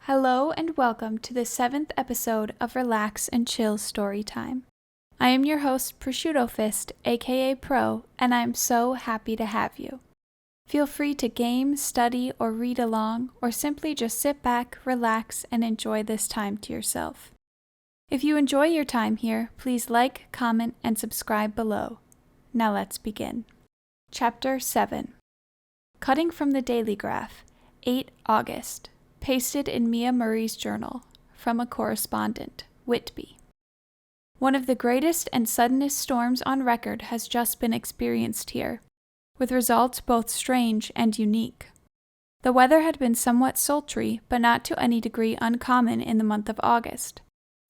Hello and welcome to the 7th episode of Relax and Chill Storytime. I am your host, Prosciutto Fist, aka Pro, and I am so happy to have you. Feel free to game, study, or read along, or simply just sit back, relax, and enjoy this time to yourself. If you enjoy your time here, please like, comment, and subscribe below. Now let's begin. Chapter 7. Cutting from the Daily Graph, 8 August. Pasted in Mia Murray's journal, from a correspondent, Whitby. One of the greatest and suddenest storms on record has just been experienced here, with results both strange and unique. The weather had been somewhat sultry, but not to any degree uncommon in the month of August.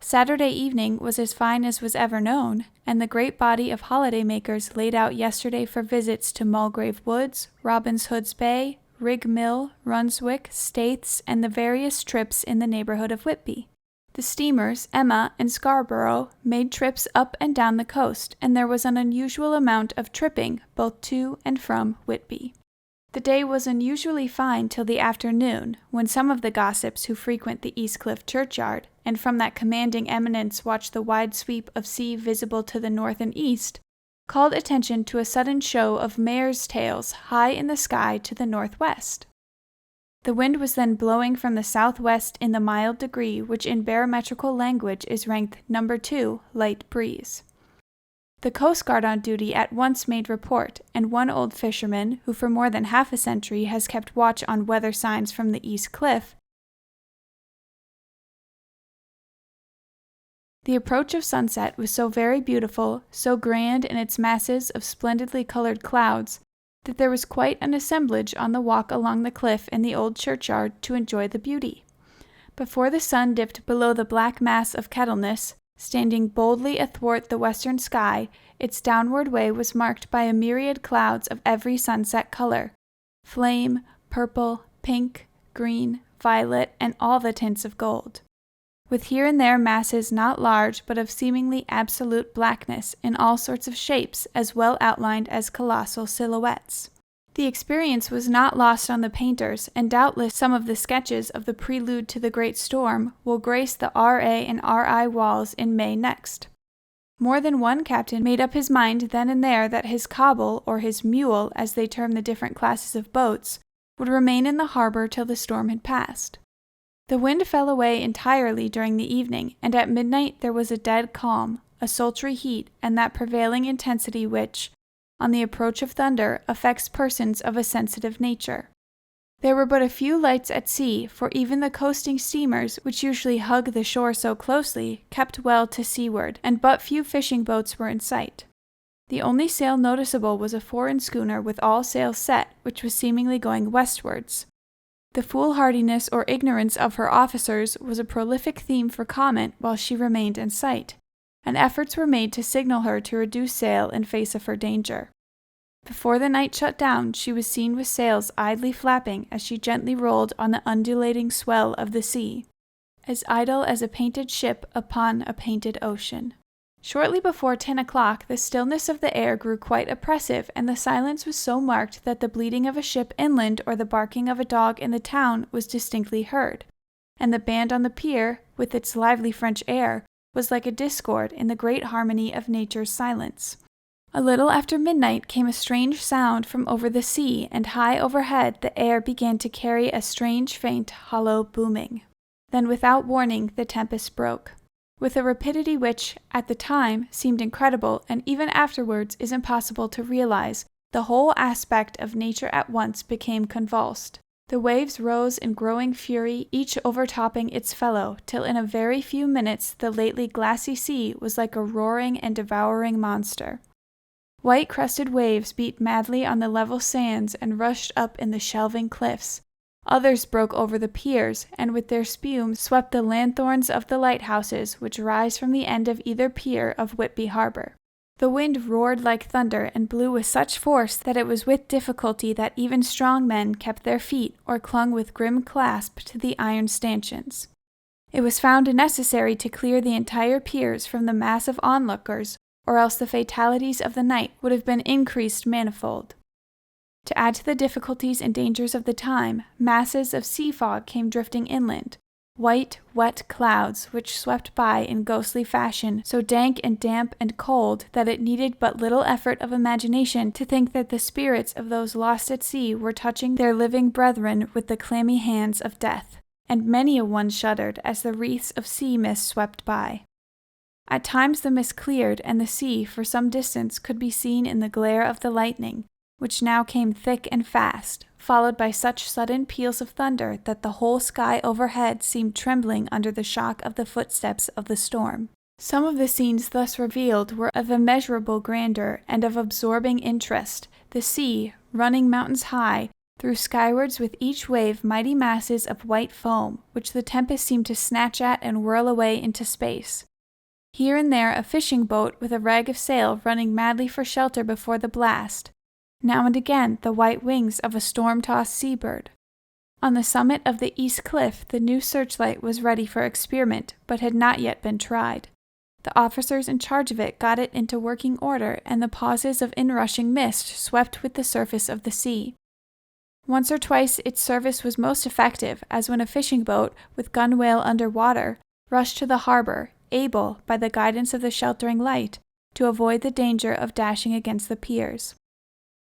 Saturday evening was as fine as was ever known, and the great body of holiday-makers laid out yesterday for visits to Mulgrave Woods, Robin's Hood's Bay, Rig Mill, Runswick, Staithes, and the various trips in the neighborhood of Whitby. The steamers, Emma and Scarborough, made trips up and down the coast, and there was an unusual amount of tripping both to and from Whitby. The day was unusually fine till the afternoon, when some of the gossips who frequent the East Cliff churchyard, and from that commanding eminence watch the wide sweep of sea visible to the north and east, called attention to a sudden show of mares' tails high in the sky to the northwest. The wind was then blowing from the southwest in the mild degree which in barometrical language is ranked number 2 light breeze. The Coast Guard on duty at once made report, and one old fisherman, who for more than half a century has kept watch on weather signs from the East Cliff, the approach of sunset was so very beautiful, so grand in its masses of splendidly colored clouds, that there was quite an assemblage on the walk along the cliff in the old churchyard to enjoy the beauty. Before the sun dipped below the black mass of Kettleness, standing boldly athwart the western sky, its downward way was marked by a myriad clouds of every sunset color: flame, purple, pink, green, violet, and all the tints of gold, with here and there masses not large but of seemingly absolute blackness in all sorts of shapes as well outlined as colossal silhouettes. The experience was not lost on the painters, and doubtless some of the sketches of the prelude to the great storm will grace the R.A. and R.I. walls in May next. More than one captain made up his mind then and there that his cobble, or his mule, as they term the different classes of boats, would remain in the harbor till the storm had passed. The wind fell away entirely during the evening, and at midnight there was a dead calm, a sultry heat, and that prevailing intensity which, on the approach of thunder, affects persons of a sensitive nature. There were but a few lights at sea, for even the coasting steamers, which usually hug the shore so closely, kept well to seaward, and but few fishing boats were in sight. The only sail noticeable was a foreign schooner with all sails set, which was seemingly going westwards. The foolhardiness or ignorance of her officers was a prolific theme for comment while she remained in sight, and efforts were made to signal her to reduce sail in face of her danger. Before the night shut down, she was seen with sails idly flapping as she gently rolled on the undulating swell of the sea, as idle as a painted ship upon a painted ocean. Shortly before 10 o'clock, the stillness of the air grew quite oppressive, and the silence was so marked that the bleating of a ship inland or the barking of a dog in the town was distinctly heard, and the band on the pier, with its lively French air, was like a discord in the great harmony of nature's silence. A little after midnight came a strange sound from over the sea, and high overhead the air began to carry a strange, faint, hollow booming. Then without warning the tempest broke. With a rapidity which, at the time, seemed incredible, and even afterwards is impossible to realize, the whole aspect of nature at once became convulsed. The waves rose in growing fury, each overtopping its fellow, till in a very few minutes the lately glassy sea was like a roaring and devouring monster. White-crested waves beat madly on the level sands and rushed up in the shelving cliffs. Others broke over the piers, and with their spume swept the lanthorns of the lighthouses which rise from the end of either pier of Whitby harbor. The wind roared like thunder and blew with such force that it was with difficulty that even strong men kept their feet or clung with grim clasp to the iron stanchions. It was found necessary to clear the entire piers from the mass of onlookers, or else the fatalities of the night would have been increased manifold. To add to the difficulties and dangers of the time, masses of sea fog came drifting inland, white, wet clouds which swept by in ghostly fashion, so dank and damp and cold that it needed but little effort of imagination to think that the spirits of those lost at sea were touching their living brethren with the clammy hands of death, and many a one shuddered as the wreaths of sea mist swept by. At times the mist cleared, and the sea for some distance could be seen in the glare of the lightning, which now came thick and fast, followed by such sudden peals of thunder that the whole sky overhead seemed trembling under the shock of the footsteps of the storm. Some of the scenes thus revealed were of immeasurable grandeur and of absorbing interest. The sea, running mountains high, threw skywards with each wave mighty masses of white foam, which the tempest seemed to snatch at and whirl away into space. Here and there a fishing boat with a rag of sail running madly for shelter before the blast. Now and again the white wings of a storm-tossed seabird. On the summit of the east cliff the new searchlight was ready for experiment, but had not yet been tried. The officers in charge of it got it into working order, and the pauses of inrushing mist swept with the surface of the sea. Once or twice its service was most effective, as when a fishing boat, with gunwale under water, rushed to the harbor, able, by the guidance of the sheltering light, to avoid the danger of dashing against the piers.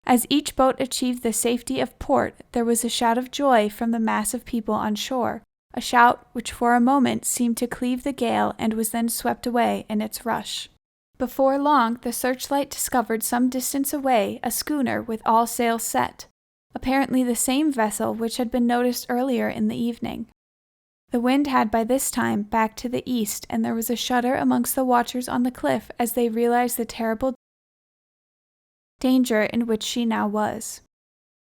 As each boat achieved the safety of port, there was a shout of joy from the mass of people on shore, a shout which for a moment seemed to cleave the gale and was then swept away in its rush. Before long, the searchlight discovered some distance away a schooner with all sails set, apparently the same vessel which had been noticed earlier in the evening. The wind had by this time backed to the east, and there was a shudder amongst the watchers on the cliff as they realized the terrible danger in which she now was.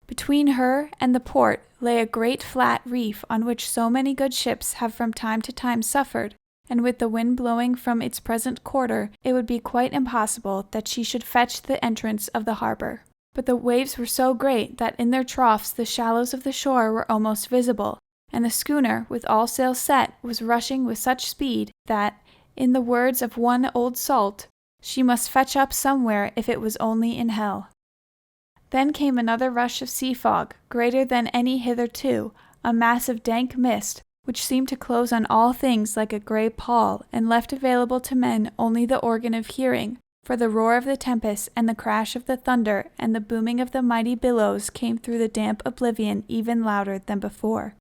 Between her and the port lay a great flat reef on which so many good ships have from time to time suffered, and with the wind blowing from its present quarter, it would be quite impossible that she should fetch the entrance of the harbor. But the waves were so great that in their troughs the shallows of the shore were almost visible, and the schooner, with all sails set, was rushing with such speed that, in the words of one old salt, she must fetch up somewhere if it was only in hell. Then came another rush of sea fog, greater than any hitherto, a mass of dank mist, which seemed to close on all things like a grey pall, and left available to men only the organ of hearing, for the roar of the tempest and the crash of the thunder and the booming of the mighty billows came through the damp oblivion even louder than before.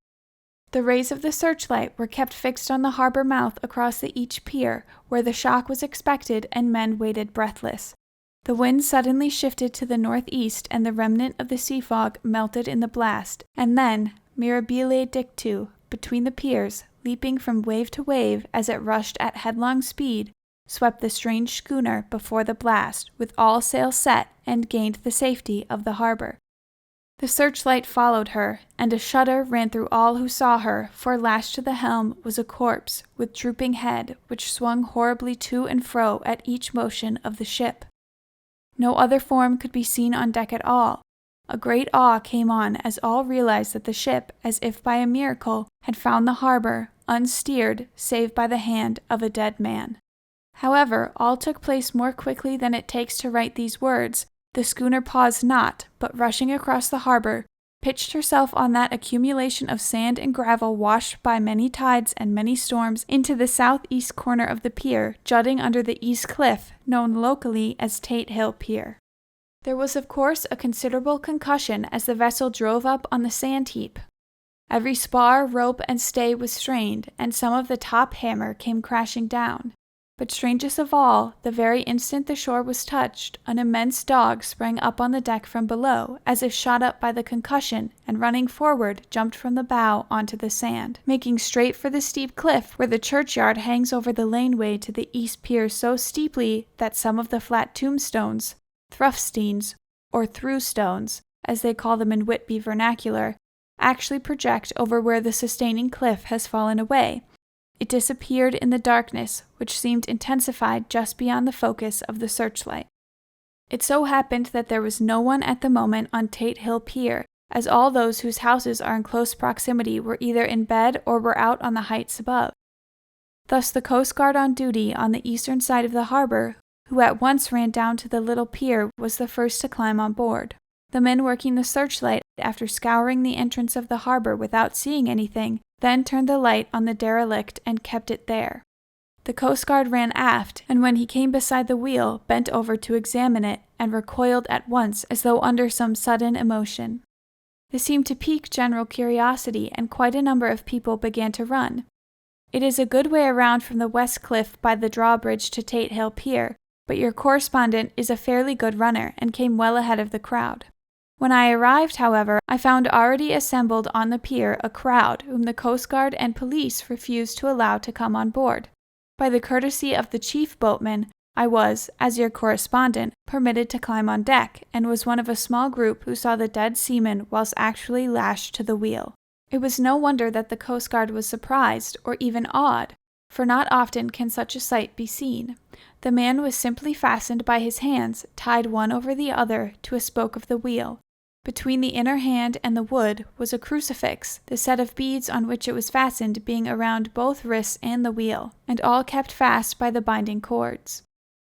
The rays of the searchlight were kept fixed on the harbor mouth across the each pier, where the shock was expected, and men waited breathless. The wind suddenly shifted to the northeast, and the remnant of the sea fog melted in the blast, and then, mirabile dictu, between the piers, leaping from wave to wave as it rushed at headlong speed, swept the strange schooner before the blast, with all sails set, and gained the safety of the harbor. The searchlight followed her, and a shudder ran through all who saw her, for lashed to the helm was a corpse, with drooping head, which swung horribly to and fro at each motion of the ship. No other form could be seen on deck at all. A great awe came on as all realized that the ship, as if by a miracle, had found the harbor, unsteered, save by the hand of a dead man. However, all took place more quickly than it takes to write these words. The schooner paused not, but rushing across the harbor, pitched herself on that accumulation of sand and gravel washed by many tides and many storms into the southeast corner of the pier, jutting under the east cliff, known locally as Tate Hill Pier. There was of course a considerable concussion as the vessel drove up on the sand heap. Every spar, rope, and stay was strained, and some of the top hammer came crashing down. But strangest of all, the very instant the shore was touched, an immense dog sprang up on the deck from below, as if shot up by the concussion, and running forward, jumped from the bow onto the sand, making straight for the steep cliff where the churchyard hangs over the laneway to the east pier so steeply that some of the flat tombstones, thruffsteins, or through-stones, as they call them in Whitby vernacular, actually project over where the sustaining cliff has fallen away. It disappeared in the darkness, which seemed intensified just beyond the focus of the searchlight. It so happened that there was no one at the moment on Tate Hill Pier, as all those whose houses are in close proximity were either in bed or were out on the heights above. Thus the Coast Guard on duty on the eastern side of the harbor, who at once ran down to the little pier, was the first to climb on board. The men working the searchlight, after scouring the entrance of the harbor without seeing anything, then turned the light on the derelict and kept it there. The Coast Guard ran aft, and when he came beside the wheel, bent over to examine it, and recoiled at once as though under some sudden emotion. This seemed to pique general curiosity, and quite a number of people began to run. It is a good way around from the west cliff by the drawbridge to Tate Hill Pier, but your correspondent is a fairly good runner and came well ahead of the crowd. When I arrived, however, I found already assembled on the pier a crowd whom the Coast Guard and police refused to allow to come on board. By the courtesy of the chief boatman, I was, as your correspondent, permitted to climb on deck, and was one of a small group who saw the dead seaman whilst actually lashed to the wheel. It was no wonder that the Coast Guard was surprised, or even awed, for not often can such a sight be seen. The man was simply fastened by his hands, tied one over the other, to a spoke of the wheel. Between the inner hand and the wood was a crucifix, the set of beads on which it was fastened being around both wrists and the wheel, and all kept fast by the binding cords.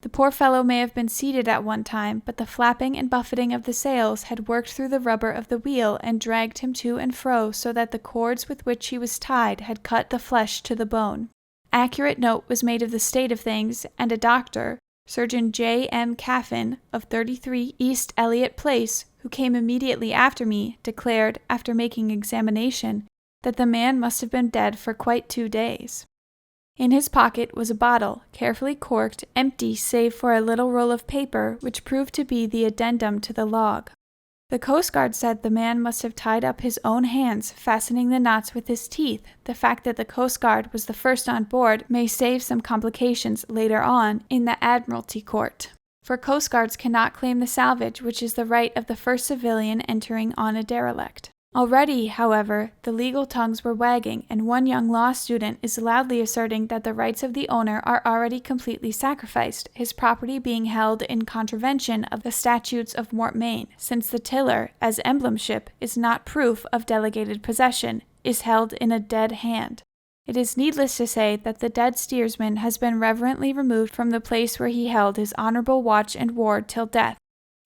The poor fellow may have been seated at one time, but the flapping and buffeting of the sails had worked through the rubber of the wheel and dragged him to and fro so that the cords with which he was tied had cut the flesh to the bone. Accurate note was made of the state of things, and a doctor, Surgeon J. M. Caffin, of 33 East Elliott Place, who came immediately after me, declared, after making examination, that the man must have been dead for quite 2 days. In his pocket was a bottle, carefully corked, empty save for a little roll of paper, which proved to be the addendum to the log. The Coast Guard said the man must have tied up his own hands, fastening the knots with his teeth. The fact that the Coast Guard was the first on board may save some complications later on in the Admiralty Court, for Coast Guards cannot claim the salvage, which is the right of the first civilian entering on a derelict. Already, however, the legal tongues were wagging, and one young law student is loudly asserting that the rights of the owner are already completely sacrificed, his property being held in contravention of the statutes of Mortmain, since the tiller, as emblem ship, is not proof of delegated possession, is held in a dead hand. It is needless to say that the dead steersman has been reverently removed from the place where he held his honorable watch and ward till death,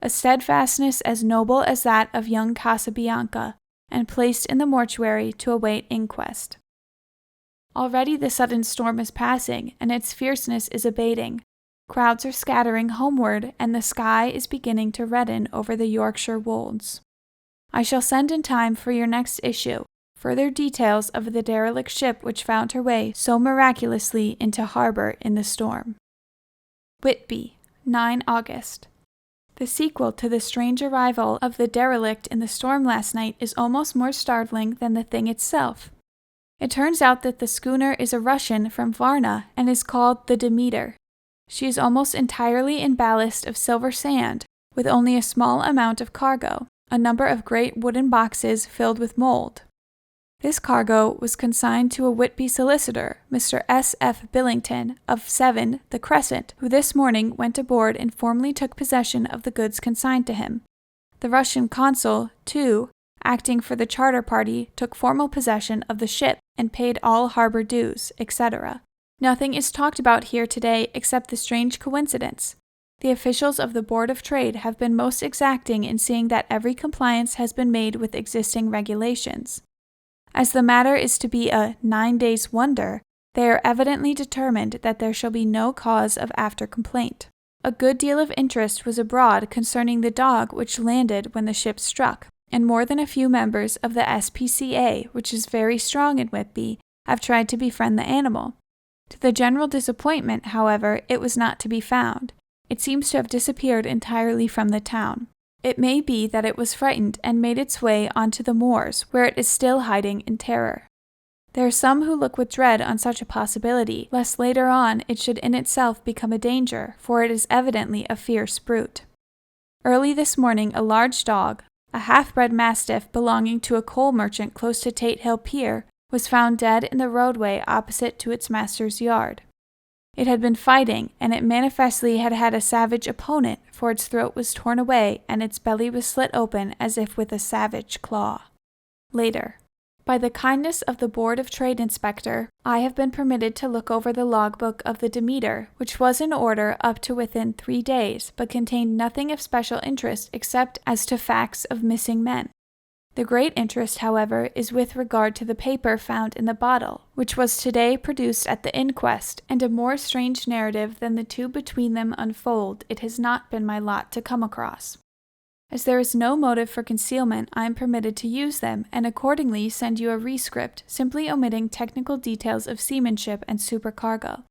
a steadfastness as noble as that of young Casabianca, and placed in the mortuary to await inquest. Already the sudden storm is passing, and its fierceness is abating. Crowds are scattering homeward, and the sky is beginning to redden over the Yorkshire wolds. I shall send in time for your next issue further details of the derelict ship which found her way so miraculously into harbor in the storm. Whitby, 9 August. The sequel to the strange arrival of the derelict in the storm last night is almost more startling than the thing itself. It turns out that the schooner is a Russian from Varna and is called the Demeter. She is almost entirely in ballast of silver sand, with only a small amount of cargo, a number of great wooden boxes filled with mold. This cargo was consigned to a Whitby solicitor, Mr. S. F. Billington, of 7, the Crescent, who this morning went aboard and formally took possession of the goods consigned to him. The Russian consul, too, acting for the charter party, took formal possession of the ship and paid all harbor dues, etc. Nothing is talked about here today except the strange coincidence. The officials of the Board of Trade have been most exacting in seeing that every compliance has been made with existing regulations. As the matter is to be a 9 days' wonder, they are evidently determined that there shall be no cause of after-complaint. A good deal of interest was abroad concerning the dog which landed when the ship struck, and more than a few members of the SPCA, which is very strong in Whitby, have tried to befriend the animal. To the general disappointment, however, it was not to be found. It seems to have disappeared entirely from the town. It may be that it was frightened and made its way onto the moors, where it is still hiding in terror. There are some who look with dread on such a possibility, lest later on it should in itself become a danger, for it is evidently a fierce brute. Early this morning a large dog, a half-bred mastiff belonging to a coal merchant close to Tate Hill Pier, was found dead in the roadway opposite to its master's yard. It had been fighting, and it manifestly had had a savage opponent, for its throat was torn away and its belly was slit open as if with a savage claw. Later. By the kindness of the Board of Trade Inspector, I have been permitted to look over the logbook of the Demeter, which was in order up to within 3 days, but contained nothing of special interest except as to facts of missing men. The great interest, however, is with regard to the paper found in the bottle, which was today produced at the inquest, and a more strange narrative than the two between them unfold it has not been my lot to come across. As there is no motive for concealment, I am permitted to use them, and accordingly send you a rescript, simply omitting technical details of seamanship and supercargo.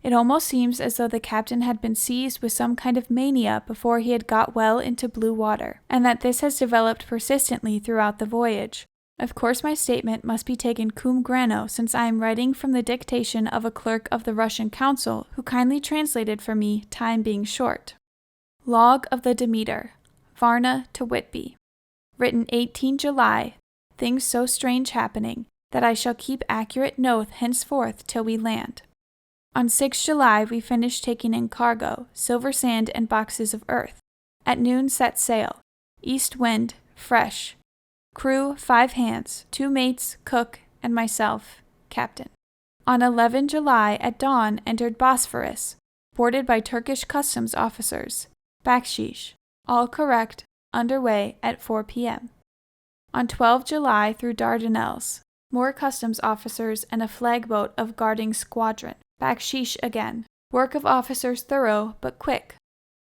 It almost seems as though the captain had been seized with some kind of mania before he had got well into blue water, and that this has developed persistently throughout the voyage. Of course my statement must be taken cum grano, since I am writing from the dictation of a clerk of the Russian consul, who kindly translated for me, time being short. Log of the Demeter, Varna to Whitby. Written 18 July, things so strange happening, that I shall keep accurate note henceforth till we land. On 6 July we finished taking in cargo, silver sand and boxes of earth. At noon set sail. East wind, fresh. Crew 5 hands, 2 mates, cook, and myself, captain. On 11 July at dawn entered Bosphorus, boarded by Turkish customs officers. Bakshish, all correct, underway at 4 p.m. On 12 July through Dardanelles, more customs officers and a flagboat of guarding squadron. Bakshish again. Work of officers thorough, but quick.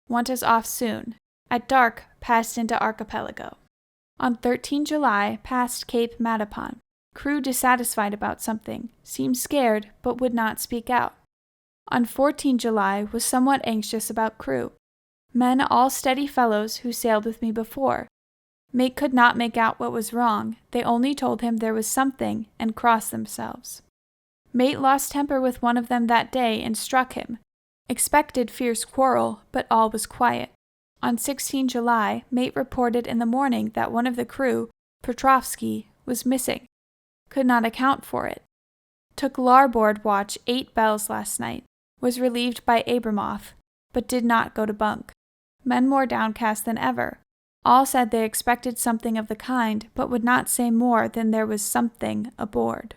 Want us off soon. At dark, passed into archipelago. On 13 July, passed Cape Matapon. Crew dissatisfied about something, seemed scared, but would not speak out. On 14 July, was somewhat anxious about crew. Men all steady fellows who sailed with me before. Mate could not make out what was wrong, they only told him there was something, and crossed themselves. Mate lost temper with one of them that day and struck him. Expected fierce quarrel, but all was quiet. On 16 July, mate reported in the morning that one of the crew, Petrovsky, was missing. Could not account for it. Took larboard watch 8 bells last night. Was relieved by Abramoff, but did not go to bunk. Men more downcast than ever. All said they expected something of the kind, but would not say more than there was something aboard.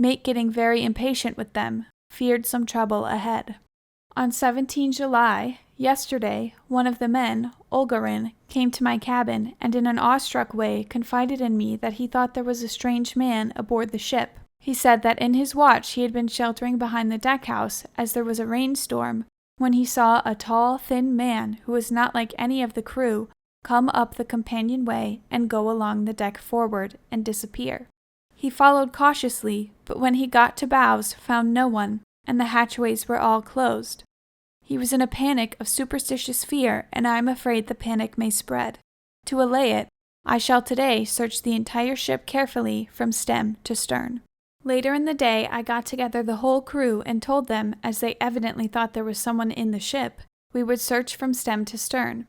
Mate getting very impatient with them, feared some trouble ahead. On 17 July, yesterday, one of the men, Olgarin, came to my cabin and in an awestruck way confided in me that he thought there was a strange man aboard the ship. He said that in his watch he had been sheltering behind the deck-house as there was a rainstorm, when he saw a tall, thin man who was not like any of the crew come up the companionway and go along the deck forward and disappear. He followed cautiously, but when he got to bows found no one, and the hatchways were all closed. He was in a panic of superstitious fear, and I am afraid the panic may spread. To allay it, I shall today search the entire ship carefully from stem to stern. Later in the day I got together the whole crew and told them, as they evidently thought there was someone in the ship, we would search from stem to stern.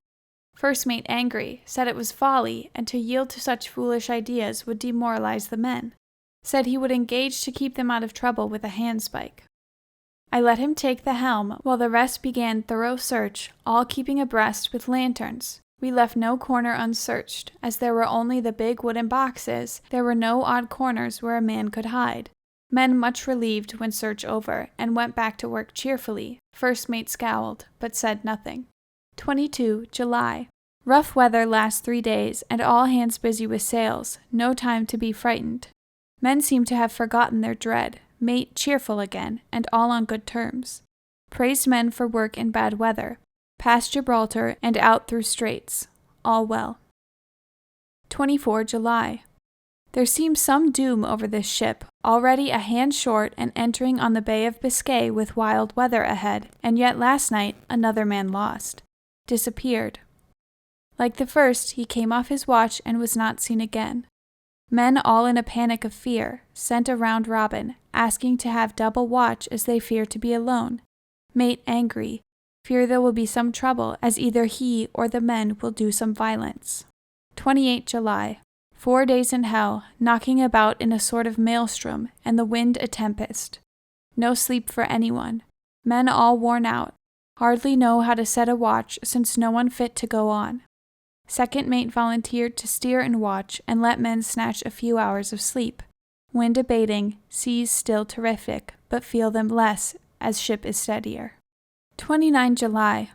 First mate angry, said it was folly, and to yield to such foolish ideas would demoralize the men. Said he would engage to keep them out of trouble with a handspike. I let him take the helm, while the rest began thorough search, all keeping abreast with lanterns. We left no corner unsearched, as there were only the big wooden boxes. There were no odd corners where a man could hide. Men much relieved when search over, and went back to work cheerfully. First mate scowled, but said nothing. 22 July. Rough weather last 3 days, and all hands busy with sails. No time to be frightened. Men seem to have forgotten their dread. Mate cheerful again, and all on good terms. Praised men for work in bad weather. Past Gibraltar and out through straits. All well. 24 July. There seems some doom over this ship, already a hand short and entering on the Bay of Biscay with wild weather ahead, and yet last night another man lost. Disappeared. Like the first, he came off his watch and was not seen again. Men all in a panic of fear, sent a round robin, asking to have double watch as they fear to be alone. Mate angry, fear there will be some trouble as either he or the men will do some violence. 28 July. 4 days in hell, knocking about in a sort of maelstrom, and the wind a tempest. No sleep for anyone. Men all worn out. Hardly know how to set a watch since no one fit to go on. Second mate volunteered to steer and watch and let men snatch a few hours of sleep. Wind abating, seas still terrific, but feel them less as ship is steadier. 29 July.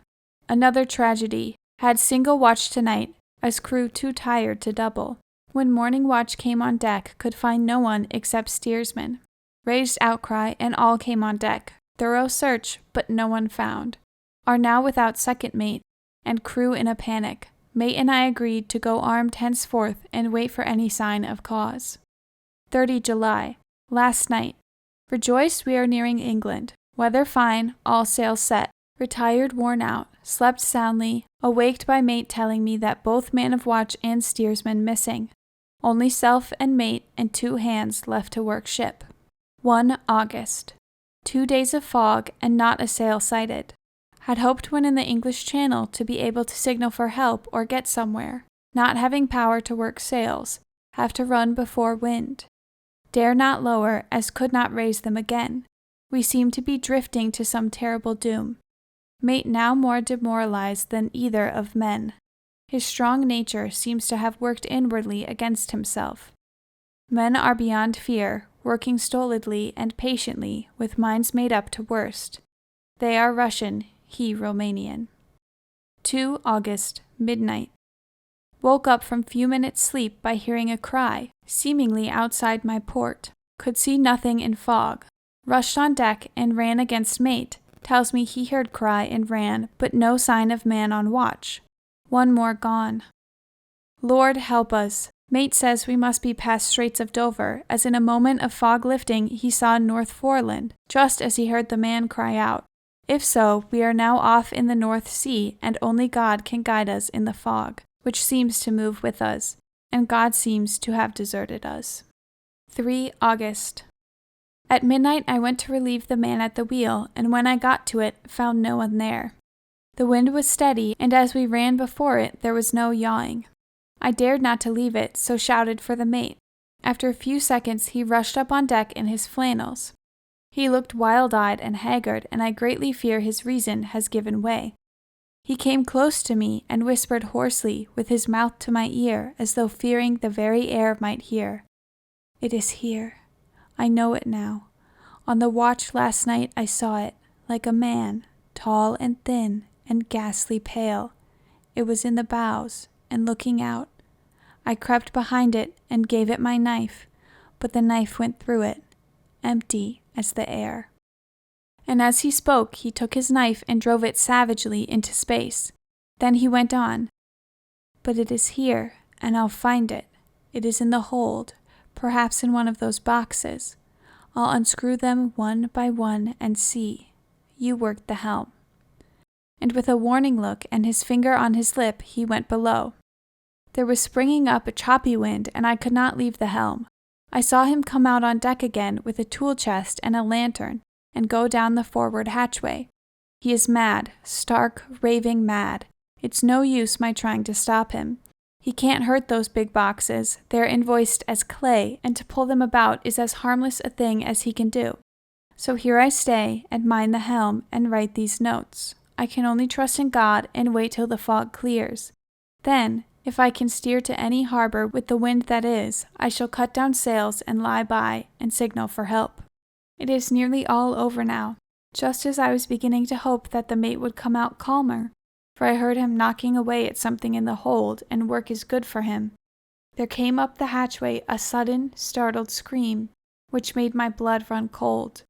Another tragedy. Had single watch tonight, as crew too tired to double. When morning watch came on deck, could find no one except steersman. Raised outcry, and all came on deck. Thorough search, but no one found. Are now without second mate, and crew in a panic. Mate and I agreed to go armed henceforth and wait for any sign of cause. 30 July. Last night. Rejoiced we are nearing England. Weather fine, all sails set. Retired worn out, slept soundly, awaked by mate telling me that both man of watch and steersman missing. Only self and mate and 2 hands left to work ship. 1 August. 2 days of fog and not a sail sighted. Had hoped when in the English Channel to be able to signal for help or get somewhere. Not having power to work sails, have to run before wind. Dare not lower, as could not raise them again. We seem to be drifting to some terrible doom. Mate now more demoralized than either of men. His strong nature seems to have worked inwardly against himself. Men are beyond fear, working stolidly and patiently, with minds made up to worst. They are Russian, he Romanian. 2 August, midnight. Woke up from few minutes' sleep by hearing a cry, seemingly outside my port. Could see nothing in fog. Rushed on deck and ran against mate. Tells me he heard cry and ran, but no sign of man on watch. 1 more gone. Lord help us. Mate says we must be past Straits of Dover, as in a moment of fog lifting he saw North Foreland, just as he heard the man cry out. If so, we are now off in the North Sea, and only God can guide us in the fog, which seems to move with us, and God seems to have deserted us. 3 August. At midnight I went to relieve the man at the wheel, and when I got to it, found no one there. The wind was steady, and as we ran before it, there was no yawing. I dared not to leave it, so shouted for the mate. After a few seconds he rushed up on deck in his flannels. He looked wild-eyed and haggard, and I greatly fear his reason has given way. He came close to me and whispered hoarsely, with his mouth to my ear, as though fearing the very air might hear. It is here. I know it now. On the watch last night I saw it, like a man, tall and thin and ghastly pale. It was in the bows, and looking out. I crept behind it and gave it my knife, but the knife went through it, empty as the air. And as he spoke, he took his knife and drove it savagely into space. Then he went on. But it is here, and I'll find it. It is in the hold, perhaps in one of those boxes. I'll unscrew them one by one and see. You work the helm. And with a warning look and his finger on his lip, he went below. There was springing up a choppy wind, and I could not leave the helm. I saw him come out on deck again with a tool chest and a lantern, and go down the forward hatchway. He is mad, stark, raving mad. It's no use my trying to stop him. He can't hurt those big boxes. They're invoiced as clay, and to pull them about is as harmless a thing as he can do. So here I stay, and mind the helm, and write these notes. I can only trust in God and wait till the fog clears. Then, if I can steer to any harbor with the wind that is, I shall cut down sails and lie by and signal for help. It is nearly all over now, just as I was beginning to hope that the mate would come out calmer, for I heard him knocking away at something in the hold, and work is good for him. There came up the hatchway a sudden, startled scream, which made my blood run cold.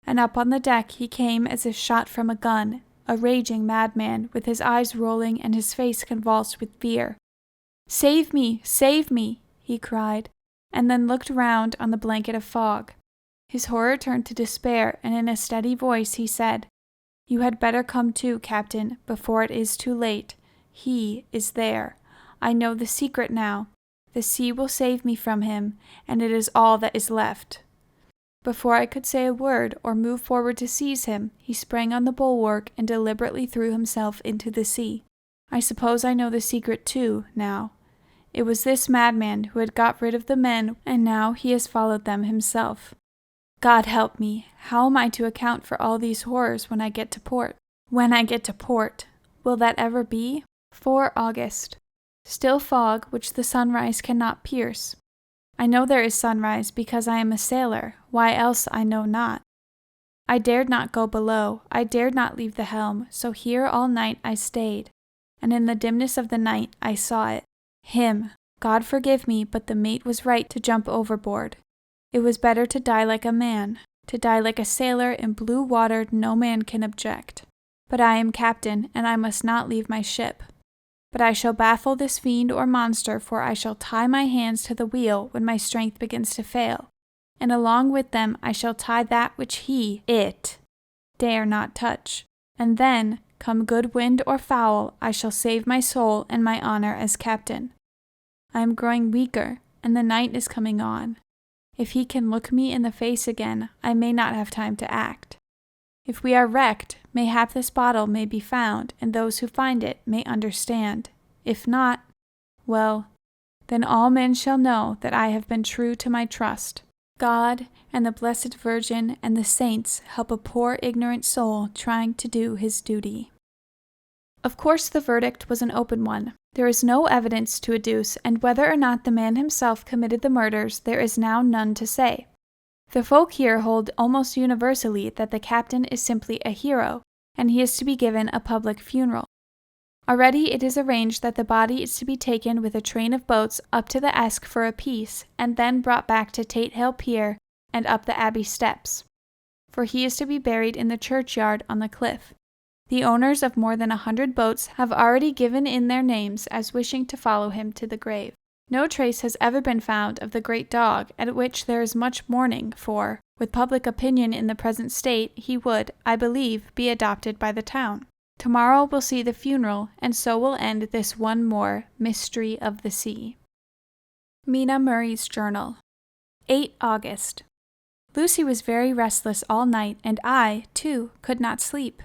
And up on the deck he came as if shot from a gun, a raging madman, with his eyes rolling and his face convulsed with fear. "Save me! Save me!" he cried, and then looked round on the blanket of fog. His horror turned to despair, and in a steady voice he said, "You had better come too, Captain, before it is too late. He is there. I know the secret now. The sea will save me from him, and it is all that is left." Before I could say a word or move forward to seize him, he sprang on the bulwark and deliberately threw himself into the sea. I suppose I know the secret too, now. It was this madman who had got rid of the men, and now he has followed them himself. God help me, how am I to account for all these horrors when I get to port? When I get to port, will that ever be? 4 August. Still fog which the sunrise cannot pierce. I know there is sunrise because I am a sailor, why else I know not. I dared not go below, I dared not leave the helm, so here all night I stayed, and in the dimness of the night I saw it, him, God forgive me, but the mate was right to jump overboard. It was better to die like a man. To die like a sailor in blue water no man can object. But I am captain, and I must not leave my ship. But I shall baffle this fiend or monster, for I shall tie my hands to the wheel when my strength begins to fail, and along with them I shall tie that which it, dare not touch. And then, come good wind or foul, I shall save my soul and my honor as captain. I am growing weaker, and the night is coming on. If he can look me in the face again, I may not have time to act. If we are wrecked, mayhap this bottle may be found, and those who find it may understand. If not, well, then all men shall know that I have been true to my trust. God and the Blessed Virgin and the saints help a poor ignorant soul trying to do his duty. Of course the verdict was an open one. There is no evidence to adduce, and whether or not the man himself committed the murders there is now none to say. The folk here hold almost universally that the captain is simply a hero, and he is to be given a public funeral. Already it is arranged that the body is to be taken with a train of boats up to the Esk for a piece, and then brought back to Tate Hill Pier and up the Abbey steps. For he is to be buried in the churchyard on the cliff. The owners of more than 100 boats have already given in their names as wishing to follow him to the grave. No trace has ever been found of the great dog, at which there is much mourning, for, with public opinion in the present state, he would, I believe, be adopted by the town. Tomorrow will see the funeral, and so will end this one more mystery of the sea. Mina Murray's Journal, 8 August. Lucy was very restless all night, and I, too, could not sleep.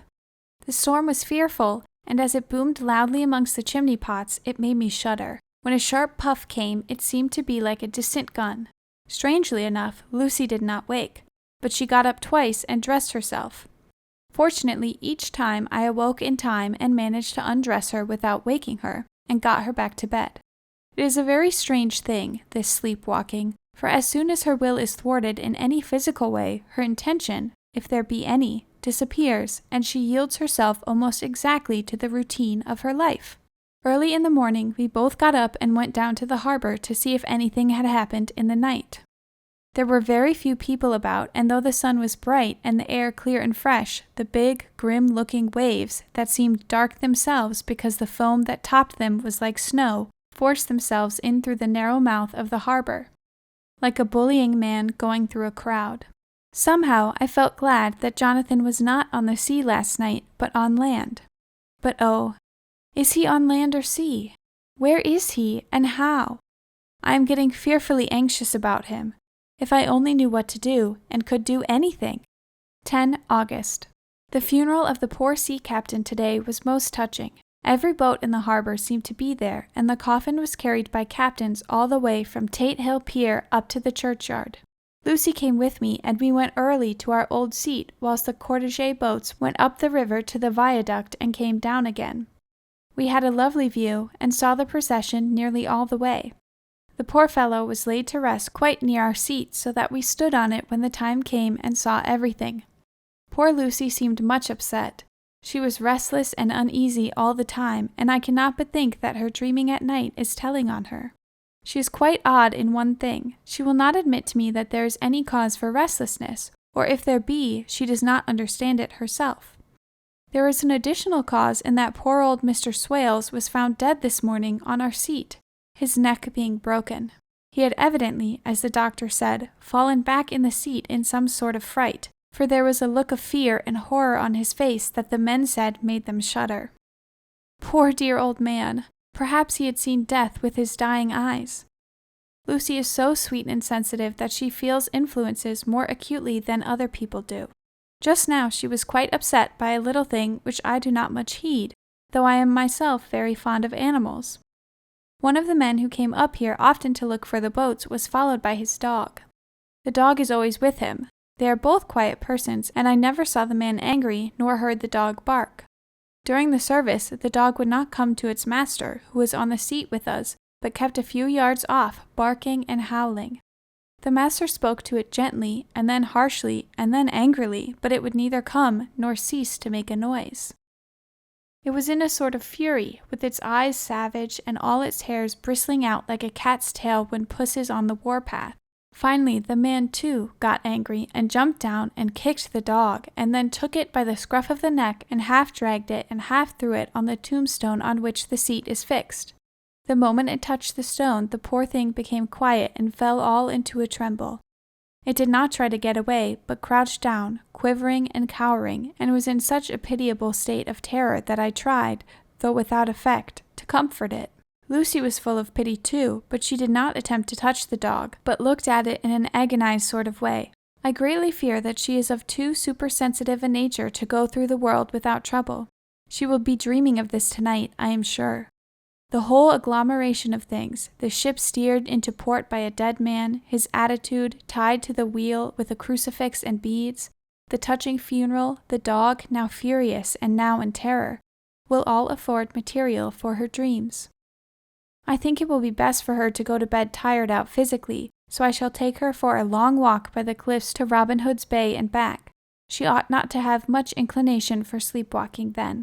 The storm was fearful, and as it boomed loudly amongst the chimney pots, it made me shudder. When a sharp puff came, it seemed to be like a distant gun. Strangely enough, Lucy did not wake, but she got up twice and dressed herself. Fortunately, each time I awoke in time and managed to undress her without waking her, and got her back to bed. It is a very strange thing, this sleepwalking, for as soon as her will is thwarted in any physical way, her intention, if there be any, disappears, and she yields herself almost exactly to the routine of her life. Early in the morning, we both got up and went down to the harbor to see if anything had happened in the night. There were very few people about, and though the sun was bright and the air clear and fresh, the big, grim-looking waves, that seemed dark themselves because the foam that topped them was like snow, forced themselves in through the narrow mouth of the harbor, like a bullying man going through a crowd. Somehow I felt glad that Jonathan was not on the sea last night, but on land. But oh, is he on land or sea? Where is he, and how? I am getting fearfully anxious about him. If I only knew what to do, and could do anything. 10 August. The funeral of the poor sea captain today was most touching. Every boat in the harbor seemed to be there, and the coffin was carried by captains all the way from Tate Hill Pier up to the churchyard. Lucy came with me, and we went early to our old seat, whilst the cortege boats went up the river to the viaduct and came down again. We had a lovely view, and saw the procession nearly all the way. The poor fellow was laid to rest quite near our seat, so that we stood on it when the time came and saw everything. Poor Lucy seemed much upset. She was restless and uneasy all the time, and I cannot but think that her dreaming at night is telling on her. She is quite odd in one thing. She will not admit to me that there is any cause for restlessness, or if there be, she does not understand it herself. There is an additional cause in that poor old Mr. Swales was found dead this morning on our seat, his neck being broken. He had evidently, as the doctor said, fallen back in the seat in some sort of fright, for there was a look of fear and horror on his face that the men said made them shudder. Poor dear old man! Perhaps he had seen death with his dying eyes. Lucy is so sweet and sensitive that she feels influences more acutely than other people do. Just now she was quite upset by a little thing which I do not much heed, though I am myself very fond of animals. One of the men who came up here often to look for the boats was followed by his dog. The dog is always with him. They are both quiet persons, and I never saw the man angry nor heard the dog bark. During the service, the dog would not come to its master, who was on the seat with us, but kept a few yards off, barking and howling. The master spoke to it gently, and then harshly, and then angrily, but it would neither come nor cease to make a noise. It was in a sort of fury, with its eyes savage and all its hairs bristling out like a cat's tail when puss is on the warpath. Finally, the man, too, got angry and jumped down and kicked the dog, and then took it by the scruff of the neck and half dragged it and half threw it on the tombstone on which the seat is fixed. The moment it touched the stone, the poor thing became quiet and fell all into a tremble. It did not try to get away, but crouched down, quivering and cowering, and was in such a pitiable state of terror that I tried, though without effect, to comfort it. Lucy was full of pity too, but she did not attempt to touch the dog, but looked at it in an agonized sort of way. I greatly fear that she is of too supersensitive a nature to go through the world without trouble. She will be dreaming of this tonight, I am sure. The whole agglomeration of things, the ship steered into port by a dead man, his attitude, tied to the wheel with a crucifix and beads, the touching funeral, the dog, now furious and now in terror, will all afford material for her dreams. I think it will be best for her to go to bed tired out physically, so I shall take her for a long walk by the cliffs to Robin Hood's Bay and back. She ought not to have much inclination for sleepwalking then.